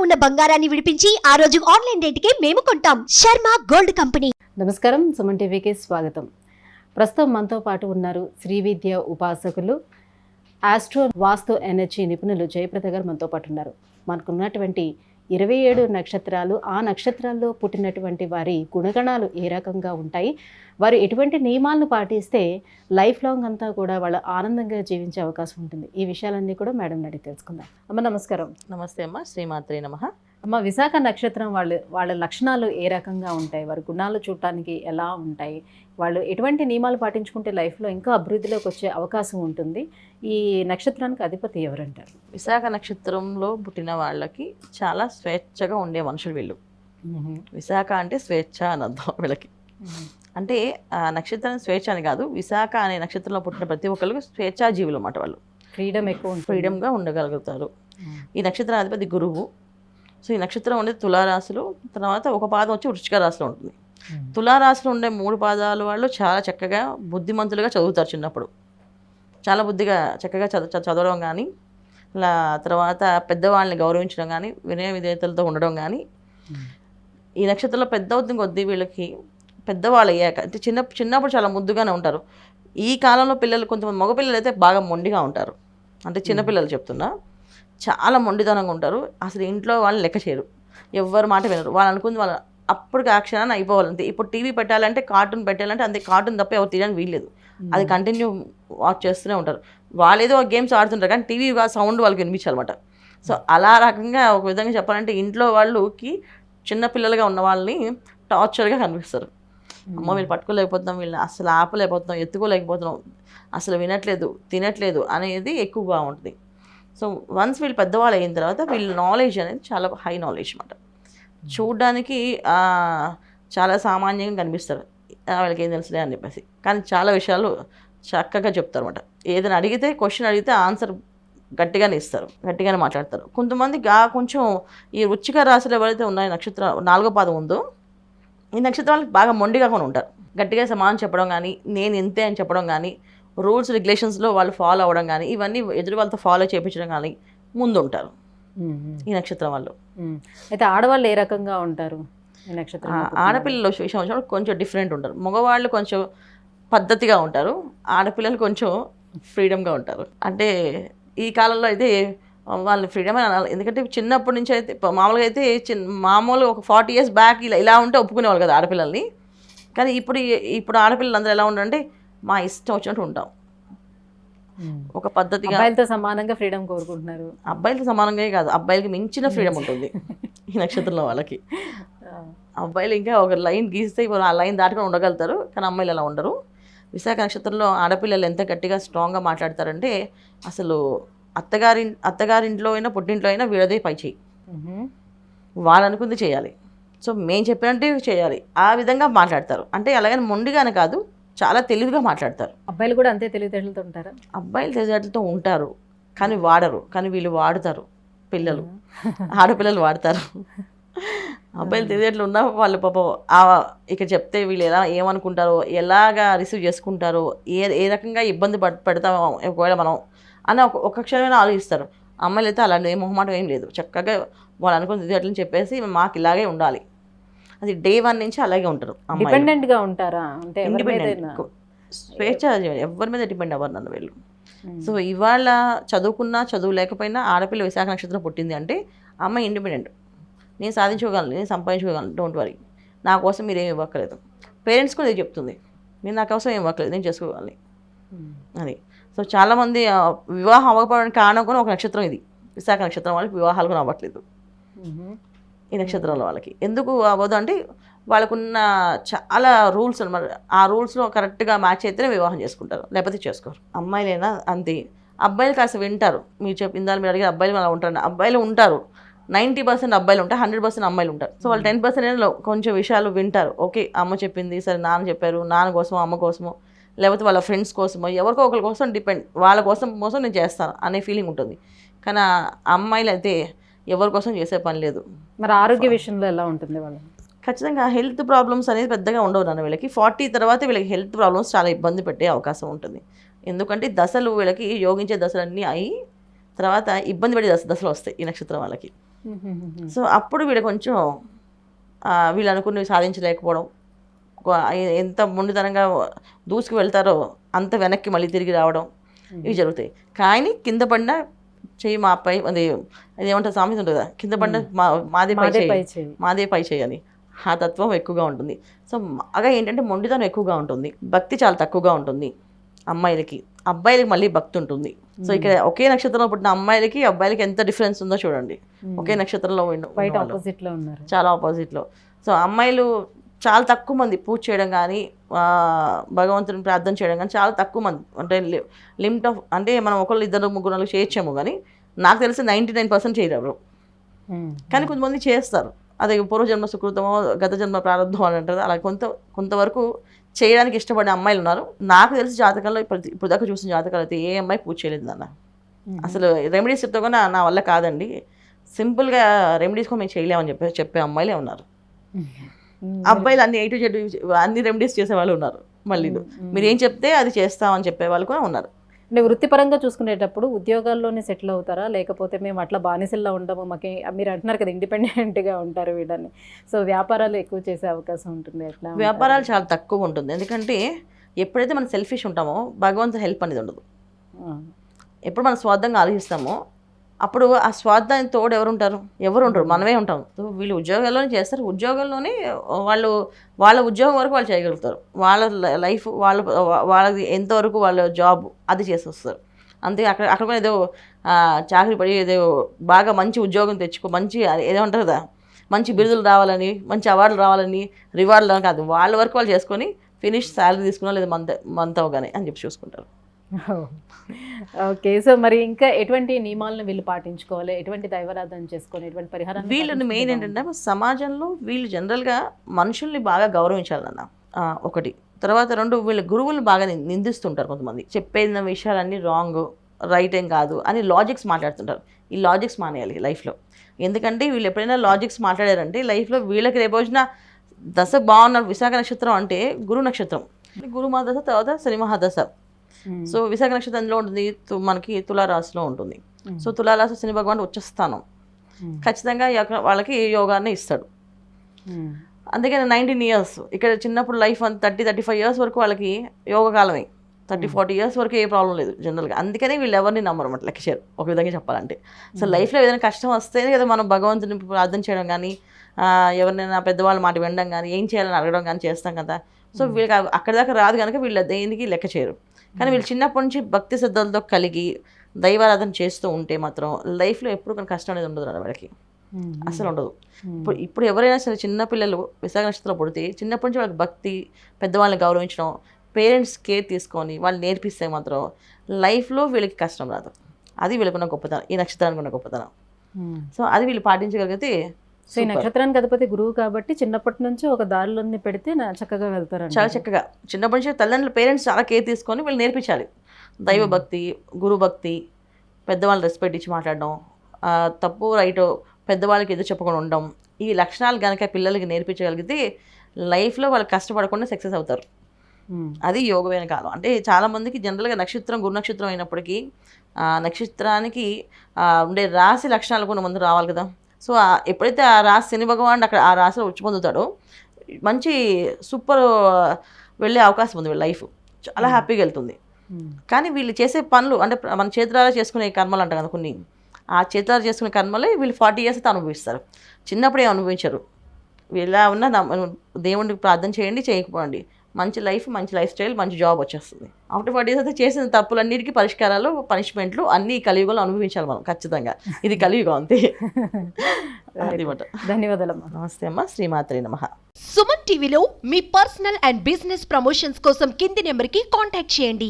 ఉన్న బంగారాన్ని విడిపించి ఆ రోజు ఆన్లైన్ రేటుకే మేము కొంటాం. Sharma gold company. నమస్కారం, సుమన్ టీవీకి స్వాగతం. ప్రస్తుతం మనతో పాటు ఉన్నారు శ్రీ విద్య ఉపాసకులు, ఆస్ట్రో వాస్తు ఎనర్జీ నిపుణులు జయప్రద గారు మనతో పాటు ఉన్నారు. మనకున్నటువంటి 27 నక్షత్రాలు, ఆ నక్షత్రాల్లో పుట్టినటువంటి వారి గుణగణాలు ఏ రకంగా ఉంటాయి, వారు ఎటువంటి నియమాలను పాటిస్తే లైఫ్ లాంగ్ అంతా కూడా వాళ్ళు ఆనందంగా జీవించే అవకాశం ఉంటుంది, ఈ విషయాలన్నీ కూడా మేడం అడిగి తెలుసుకుందాం. అమ్మ నమస్కారం. నమస్తే అమ్మ, శ్రీమాత్రే నమః. అమ్మ, విశాఖ నక్షత్రం వాళ్ళ లక్షణాలు ఏ రకంగా ఉంటాయి, వారి గుణాలు చూడటానికి ఎలా ఉంటాయి, వాళ్ళు ఎటువంటి నియమాలు పాటించుకుంటే లైఫ్లో ఇంకా అభివృద్ధిలోకి వచ్చే అవకాశం ఉంటుంది, ఈ నక్షత్రానికి అధిపతి ఎవరంటారు? విశాఖ నక్షత్రంలో పుట్టిన వాళ్ళకి చాలా స్వేచ్ఛగా ఉండే మనుషులు వీళ్ళు. విశాఖ అంటే స్వేచ్ఛ అని అర్థం వీళ్ళకి. అంటే ఆ నక్షత్రం స్వేచ్ఛ అని కాదు, విశాఖ అనే నక్షత్రంలో పుట్టిన ప్రతి ఒక్కరికి స్వేచ్ఛా జీవులు అన్నమాట. వాళ్ళు ఫ్రీడమ్ ఎక్కువ, ఫ్రీడమ్గా ఉండగలుగుతారు. ఈ నక్షత్రం అధిపతి గురువు. సో ఈ నక్షత్రం ఉండేది తులారాశిలో, తర్వాత ఒక పాదం వచ్చి వృశ్చిక రాశిలో ఉంటుంది. తులారాశిలో ఉండే 3 పాదాలు వాళ్ళు చాలా చక్కగా బుద్ధిమంతులుగా చదువుతారు. చిన్నప్పుడు చాలా చక్కగా చదవడం కానీ, తర్వాత పెద్దవాళ్ళని గౌరవించడం కానీ, వినయ విధేయతలతో ఉండడం కానీ. ఈ నక్షత్రంలో పెద్ద అవుతుంది కొద్దీ వీళ్ళకి పెద్దవాళ్ళు అయ్యాక అంటే చిన్నప్పుడు చాలా ముద్దుగానే ఉంటారు. ఈ కాలంలో పిల్లలు కొంతమంది మగపిల్లలు అయితే బాగా మొండిగా ఉంటారు. అంటే చిన్నపిల్లలు చెప్తున్నా, చాలా మొండితనంగా ఉంటారు. అసలు ఇంట్లో వాళ్ళు లెక్క చేయరు, ఎవరు మాట వినరు. వాళ్ళు అనుకుంది వాళ్ళు అప్పటికి ఆ క్షణాన్ని అయిపోవాలంతే. ఇప్పుడు టీవీ పెట్టాలంటే, కార్టూన్ పెట్టాలంటే అంతే, కార్టూన్ తప్ప ఎవరు తీయడానికి వీల్లేదు. అది కంటిన్యూ వాచ్ చేస్తూనే ఉంటారు. వాళ్ళు ఏదో గేమ్స్ ఆడుతుంటారు కానీ టీవీ సౌండ్ వాళ్ళకి వినిపించాలన్నమాట. సో అలా రకంగా ఒక విధంగా చెప్పాలంటే ఇంట్లో వాళ్ళకి చిన్నపిల్లలుగా ఉన్న వాళ్ళని టార్చర్గా కనిపిస్తారు. అమ్మ వీళ్ళు పట్టుకోలేకపోతున్నాం, వీళ్ళని అసలు ఆపలేకపోతున్నాం, ఎత్తుకోలేకపోతున్నాం, అసలు వినట్లేదు, తినట్లేదు అనేది ఎక్కువగా ఉంటుంది. సో వన్స్ వీళ్ళు పెద్దవాళ్ళు అయిన తర్వాత వీళ్ళ నాలెడ్జ్ అనేది చాలా హై నాలెడ్జ్ అన్నమాట. చూడ్డానికి చాలా సామాన్యంగా కనిపిస్తారు, వాళ్ళకి ఏం తెలుసులే అని చెప్పేసి, కానీ చాలా విషయాలు చక్కగా చెప్తారు అనమాట. ఏదైనా అడిగితే, క్వశ్చన్ అడిగితే ఆన్సర్ గట్టిగానే ఇస్తారు, గట్టిగానే మాట్లాడతారు. కొంతమంది కొంచెం ఈ వృశ్చిక రాశిలో ఎవరైతే ఉన్నాయో నక్షత్రం 4వ పాదం ఉందో, ఈ నక్షత్రాలకు బాగా మొండిగా కూడా ఉంటారు. గట్టిగా సమాధానం చెప్పడం కానీ, నేను ఇంతే అని చెప్పడం కానీ, రూల్స్ రెగ్యులేషన్స్లో వాళ్ళు ఫాలో అవ్వడం కానీ, ఇవన్నీ ఎదురు వాళ్ళతో ఫాలో చేయించడం కానీ ముందు ఉంటారు ఈ నక్షత్రం వాళ్ళు. అయితే ఆడవాళ్ళు ఏ రకంగా ఉంటారు ఈ నక్షత్రం? ఆడపిల్లల విషయం వచ్చినప్పుడు కొంచెం డిఫరెంట్ ఉంటారు. మగవాళ్ళు కొంచెం పద్ధతిగా ఉంటారు, ఆడపిల్లలు కొంచెం ఫ్రీడమ్గా ఉంటారు. అంటే ఈ కాలంలో అయితే వాళ్ళు ఫ్రీడమ్ అని అనాలి. ఎందుకంటే చిన్నప్పటి నుంచి అయితే మామూలుగా అయితే మామూలుగా ఒక 40 years బ్యాక్ ఇలా ఉంటే ఒప్పుకునేవాళ్ళు కదా ఆడపిల్లల్ని. కానీ ఇప్పుడు ఆడపిల్లలు అందరూ ఎలా ఉంటారంటే మా ఇష్టం వచ్చినట్టు ఉంటాం, ఒక పద్ధతిగా. అబ్బాయిలతో సమానంగా ఫ్రీడమ్ కోరుకుంటున్నారు. అబ్బాయిలతో సమానంగా కాదు, అబ్బాయిలకి మించిన ఫ్రీడమ్ ఉంటుంది ఈ నక్షత్రంలో వాళ్ళకి. అబ్బాయిలు ఇంకా ఒక లైన్ గీస్తే ఆ లైన్ దాటుకొని ఉండగలుగుతారు, కానీ అమ్మాయిలు అలా ఉండరు. విశాఖ నక్షత్రంలో ఆడపిల్లలు ఎంత గట్టిగా స్ట్రాంగ్గా మాట్లాడతారంటే, అసలు అత్తగారింట్లో అయినా పుట్టింట్లో అయినా వీళ్ళదే పై చేయి, వాళ్ళు అనుకుంది చేయాలి. సో మేము చెప్పినట్టే చేయాలి, ఆ విధంగా మాట్లాడతారు. అంటే అలాగని మొండిగానే కాదు, చాలా తెలివిగా మాట్లాడతారు. అబ్బాయిలు కూడా అంతే తెలివితేటలతో ఉంటారు. అబ్బాయిలు తెలివితేటలతో ఉంటారు కానీ వాడరు, కానీ వీళ్ళు వాడతారు. పిల్లలు ఆడపిల్లలు వాడతారు. అబ్బాయిలు తెలివితేటలు ఉన్నా వాళ్ళు పాపం ఇక్కడ చెప్తే వీళ్ళు ఏమనుకుంటారో, ఎలాగా రిసీవ్ చేసుకుంటారో, ఏ రకంగా ఇబ్బంది పెడతామో ఒకవేళ మనం అని ఒక క్షణమైనా ఆలోచిస్తారు. అమ్మాయిలు అయితే అలాంటి మొహమాటం ఏం లేదు, చక్కగా వాళ్ళు అనుకున్న తెలివితేటలను చెప్పేసి మాకు ఇలాగే ఉండాలి, అది డే 1 నుంచి అలాగే ఉంటారు. డిపెండెంట్గా ఉంటారా? అంటే ఇండిపెండెంట్, స్వేచ్ఛ, ఎవరి మీద డిపెండ్ అవ్వరు నన్ను వీళ్ళు. సో ఇవాళ చదువుకున్నా చదువు లేకపోయినా ఆడపిల్ల విశాఖ నక్షత్రం పుట్టింది అంటే అమ్మాయి ఇండిపెండెంట్, నేను సాధించుకోగలను, నేను సంపాదించుకోగలను, డోంట్ వరీ, నా కోసం మీరు ఏమి ఇవ్వక్కలేదు. పేరెంట్స్ కూడా ఇది చెప్తుంది, మీరు నా కోసం ఏమి ఇవ్వక్కలేదు, నేను చేసుకోగలను అని. సో చాలామంది వివాహం అవ్వకపోవడానికి కారణం కూడా ఒక నక్షత్రం ఇది. విశాఖ నక్షత్రం వాళ్ళకి వివాహాలు కూడా అవ్వట్లేదు ఈ నక్షత్రంలో వాళ్ళకి. ఎందుకు అవ్వదు అంటే వాళ్ళకున్న చాలా రూల్స్ అన్నమాట. ఆ రూల్స్లో కరెక్ట్గా మ్యాచ్ అయితేనే వివాహం చేసుకుంటారు, లేకపోతే చేసుకోరు. అమ్మాయిలైనా అంతే. అబ్బాయిలు కాస్త వింటారు, మీరు చెప్పిందాలు మీరు అడిగే అబ్బాయిలు అలా ఉంటారు. అబ్బాయిలు ఉంటారు, 90% అబ్బాయిలు ఉంటారు, 100% అమ్మాయిలు ఉంటారు. సో వాళ్ళు 10% కొంచెం విషయాలు వింటారు. ఓకే, అమ్మ చెప్పింది సరే, నాన్న చెప్పారు, నాన్న కోసమో అమ్మ కోసమో లేకపోతే వాళ్ళ ఫ్రెండ్స్ కోసమో ఎవరికో ఒకరి కోసం డిపెండ్, వాళ్ళ కోసం నేను చేస్తాను అనే ఫీలింగ్ ఉంటుంది. కానీ అమ్మాయిలు అయితే ఎవరి కోసం చేసే పని లేదు. మరి ఆరోగ్య విషయంలో ఎలా ఉంటుంది వాళ్ళు? ఖచ్చితంగా హెల్త్ ప్రాబ్లమ్స్ అనేది పెద్దగా ఉండవు నాన్న వీళ్ళకి. 40 తర్వాత వీళ్ళకి హెల్త్ ప్రాబ్లమ్స్ చాలా ఇబ్బంది పెట్టే అవకాశం ఉంటుంది. ఎందుకంటే దశలు వీళ్ళకి యోగించే దశలన్నీ అయి తర్వాత ఇబ్బంది పడే దశలు వస్తాయి ఈ నక్షత్రం వాళ్ళకి. సో అప్పుడు వీళ్ళు కొంచెం వీళ్ళు అనుకున్నవి సాధించలేకపోవడం, ఎంత మొండితనంగా దూసుకు వెళ్తారో అంత వెనక్కి మళ్ళీ తిరిగి రావడం, ఇవి జరుగుతాయి. కానీ కింద పడిన చెయ్యి మా పై, అది ఏమంటారు సామెత ఉంటుంది కదా, కింద పడిన మాదే పై చేయి అని, ఆ తత్వం ఎక్కువగా ఉంటుంది. సో బాగా ఏంటంటే మొండితనం ఎక్కువగా ఉంటుంది, భక్తి చాలా తక్కువగా ఉంటుంది అమ్మాయిలకి. అబ్బాయిలకి మళ్ళీ భక్తి ఉంటుంది. సో ఇక్కడ ఒకే నక్షత్రంలో పుట్టిన అమ్మాయిలకి అబ్బాయిలకి ఎంత డిఫరెన్స్ ఉందో చూడండి. ఒకే నక్షత్రంలో చాలా ఆపోజిట్లో. సో అమ్మాయిలు చాలా తక్కువ మంది పూజ చేయడం కానీ భగవంతుని ప్రార్థన చేయడం కానీ చాలా తక్కువ మంది, అంటే లిమిట్ ఆఫ్, అంటే మనం ఒకళ్ళు ఇద్దరు ముగ్గురు నాలుగు చేయొచ్చాము, కానీ నాకు తెలిసి 99% చేయరు. కానీ కొంతమంది చేస్తారు, అదే పూర్వజన్మ సుకృతమో గత జన్మ ప్రారంభం అని అంటారు. అలా కొంతవరకు చేయడానికి ఇష్టపడే అమ్మాయిలు ఉన్నారు. నాకు తెలిసి జాతకంలో ఇప్పుడు దాకా చూసిన జాతకాలు అయితే ఏ అమ్మాయి పూజ చేయలేదు నాన్న. అసలు రెమెడీస్ చెప్తా కూడా నా వల్ల కాదండి, సింపుల్గా రెమెడీస్ కూడా మేము చేయలేమని చెప్పే అమ్మాయిలే ఉన్నారు. అబ్బాయిలు అన్ని A to Z అన్ని రెమెడీస్ చేసే వాళ్ళు ఉన్నారు. మళ్ళీ మీరు ఏం చెప్తే అది చేస్తామని చెప్పే వాళ్ళు కూడా ఉన్నారు. అంటే వృత్తిపరంగా చూసుకునేటప్పుడు ఉద్యోగాల్లోనే సెటిల్ అవుతారా, లేకపోతే మేము అట్లా బానిసల్లో ఉండము, మాకు మీరు అంటున్నారు కదా ఇండిపెండెంట్గా ఉంటారు వీళ్ళని, సో వ్యాపారాలు ఎక్కువ చేసే అవకాశం ఉంటుంది? ఎట్లా? వ్యాపారాలు చాలా తక్కువ ఉంటుంది, ఎందుకంటే ఎప్పుడైతే మనం సెల్ఫిష్ ఉంటామో భగవంతుని హెల్ప్ అనేది ఉండదు. ఎప్పుడు మనం స్వార్థంగా ఆలోచిస్తామో అప్పుడు ఆ స్వార్థానికి తోడు ఎవరు ఉంటారు? మనమే ఉంటాం. వీళ్ళు ఉద్యోగాల్లోనే చేస్తారు, ఉద్యోగంలోనే వాళ్ళ ఉద్యోగం వరకు వాళ్ళు చేయగలుగుతారు, వాళ్ళ లైఫ్ వాళ్ళది ఎంతవరకు వాళ్ళ జాబ్ అది చేసి వస్తారు. అంతే. అక్కడ కూడా ఏదో చాకరీ పడి ఏదో బాగా మంచి ఉద్యోగం తెచ్చుకో, మంచి ఏదో ఉంటారు కదా, మంచి బిరుదులు రావాలని, మంచి అవార్డులు రావాలని, రివార్డులు కాదు, వాళ్ళ వరకు వాళ్ళు చేసుకొని ఫినిష్ శాలరీ తీసుకున్నా లేదా మంత్ అవగానే అని చెప్పి చూసుకుంటారు. ఓకే. సో మరి ఇంకా ఎటువంటి నియమాలను వీళ్ళు పాటించుకోవాలి, ఎటువంటి దైవారాధన చేసుకొని, ఎటువంటి పరిహారం? వీళ్ళని మెయిన్ ఏంటంటే సమాజంలో వీళ్ళు జనరల్గా మనుషుల్ని బాగా గౌరవించాలన్న ఒకటి. తర్వాత 2, వీళ్ళ గురువులు బాగా నిందిస్తుంటారు కొంతమంది, చెప్పేసిన విషయాలన్నీ రాంగ్, రైట్ ఏం కాదు అని లాజిక్స్ మాట్లాడుతుంటారు. ఈ లాజిక్స్ మానేయాలి లైఫ్లో. ఎందుకంటే వీళ్ళు ఎప్పుడైనా లాజిక్స్ మాట్లాడారంటే లైఫ్లో వీళ్ళకి రేపు వచ్చిన దశ బాగున్న విశాఖ నక్షత్రం అంటే గురు నక్షత్రం, గురు మహాదశ, తర్వాత శని మహాదశ. సో విశాఖ నక్షత్రంలో ఉంటుంది, మనకి తులారాశిలో ఉంటుంది. సో తులారాశి శని భగవాన్ ఉచ్చస్థానం, ఖచ్చితంగా వాళ్ళకి యోగాన్ని ఇస్తాడు. అందుకని 19 years ఇక్కడ చిన్నప్పుడు లైఫ్ 30-35 years వరకు వాళ్ళకి యోగకాలమే, 30-40 years వరకు ఏ ప్రాబ్లం లేదు జనరల్గా. అందుకని వీళ్ళు ఎవరిని నమ్మరు అన్నమాట, లెక్చర్ ఒక విధంగా చెప్పాలంటే. సో లైఫ్లో ఏదైనా కష్టం వస్తేనే కదా మనం భగవంతుని ప్రార్థన చేయడం కానీ, ఎవరినైనా పెద్దవాళ్ళ మాట వినడం కానీ, ఏం చేయాలని అడగడం కానీ చేస్తాం కదా. సో వీళ్ళకి అక్కడి దాకా రాదు కనుక వీళ్ళు దేనికి లెక్క చేయరు. కానీ వీళ్ళు చిన్నప్పటి నుంచి భక్తి శ్రద్ధలతో కలిగి దైవారాధన చేస్తూ ఉంటే మాత్రం లైఫ్లో ఎప్పుడు కొన్ని కష్టం అనేది ఉండదు అన్న వాళ్ళకి, అసలు ఉండదు. ఇప్పుడు ఎవరైనా సరే చిన్నపిల్లలు విశాఖ నక్షత్రంలో పుడితే చిన్నప్పటి నుంచి వాళ్ళకి భక్తి, పెద్దవాళ్ళని గౌరవించడం, పేరెంట్స్ కేర్ తీసుకొని వాళ్ళు నేర్పిస్తే మాత్రం లైఫ్లో వీళ్ళకి కష్టం రాదు. అది వీళ్ళకున్న గొప్పతనం, ఈ నక్షత్రానికి ఉన్న గొప్పతనం. సో అది వీళ్ళు పాటించగలిగితే. సో ఈ నక్షత్రానికి అధిపతి గురువు కాబట్టి చిన్నప్పటి నుంచి ఒక దారిలోని పెడితే చక్కగా వెళ్తారు. చాలా చక్కగా చిన్నప్పటి నుంచి తల్లిదండ్రులు, పేరెంట్స్ చాలా కేర్ తీసుకొని వీళ్ళు నేర్పించాలి. దైవ భక్తి, గురు భక్తి, పెద్దవాళ్ళని రెస్పెక్ట్ ఇచ్చి మాట్లాడడం, తప్పు రైట్ పెద్దవాళ్ళకి ఎదురు చెప్పకుండా ఉండడం, ఈ లక్షణాలు కనుక పిల్లలకి నేర్పించగలిగితే లైఫ్లో వాళ్ళు కష్టపడకుండా సక్సెస్ అవుతారు. అది యోగమైన కాలం. అంటే చాలామందికి జనరల్గా నక్షత్రం గురు నక్షత్రం అయినప్పటికీ నక్షత్రానికి ఉండే రాశి లక్షణాలు కూడా ముందు రావాలి కదా. సో ఎప్పుడైతే ఆ రాశి శని భగవాన్ అక్కడ ఆ రాశిలో ఉచ్చి పొందుతాడో మంచి సూపర్ వెళ్ళే అవకాశం ఉంది, వీళ్ళ లైఫ్ చాలా హ్యాపీగా వెళ్తుంది. కానీ వీళ్ళు చేసే పనులు అంటే మన చేతులారా చేసుకునే కర్మలు అంటాం కదా కొన్ని, ఆ చేతులారా చేసుకునే కర్మలే వీళ్ళు 40 years అయితే అనుభవిస్తారు. చిన్నప్పుడే అనుభవించరు. ఇలా ఉన్న దేవుడికి ప్రార్థన చేయండి, చేయకపోండి, మంచి లైఫ్, మంచి లైఫ్ స్టైల్, మంచి జాబ్ వచ్చేస్తుంది. ఆఫ్టర్ 40 years అయితే చేసిన తప్పులన్నిటికీ పరిష్కారాలు, పనిష్మెంట్లు అన్ని కలియుగంలో అనుభవించాలి మనం ఖచ్చితంగా. ఇది కలియుగం అంతే. ధన్యవాదాలమ్మా. నమస్తే అమ్మా. శ్రీమాత్రే నమః. సుమన్ టీవీలో మీ పర్సనల్ అండ్ బిజినెస్ ప్రమోషన్స్ కోసం కింది నెంబర్కి కాంటాక్ట్ చేయండి.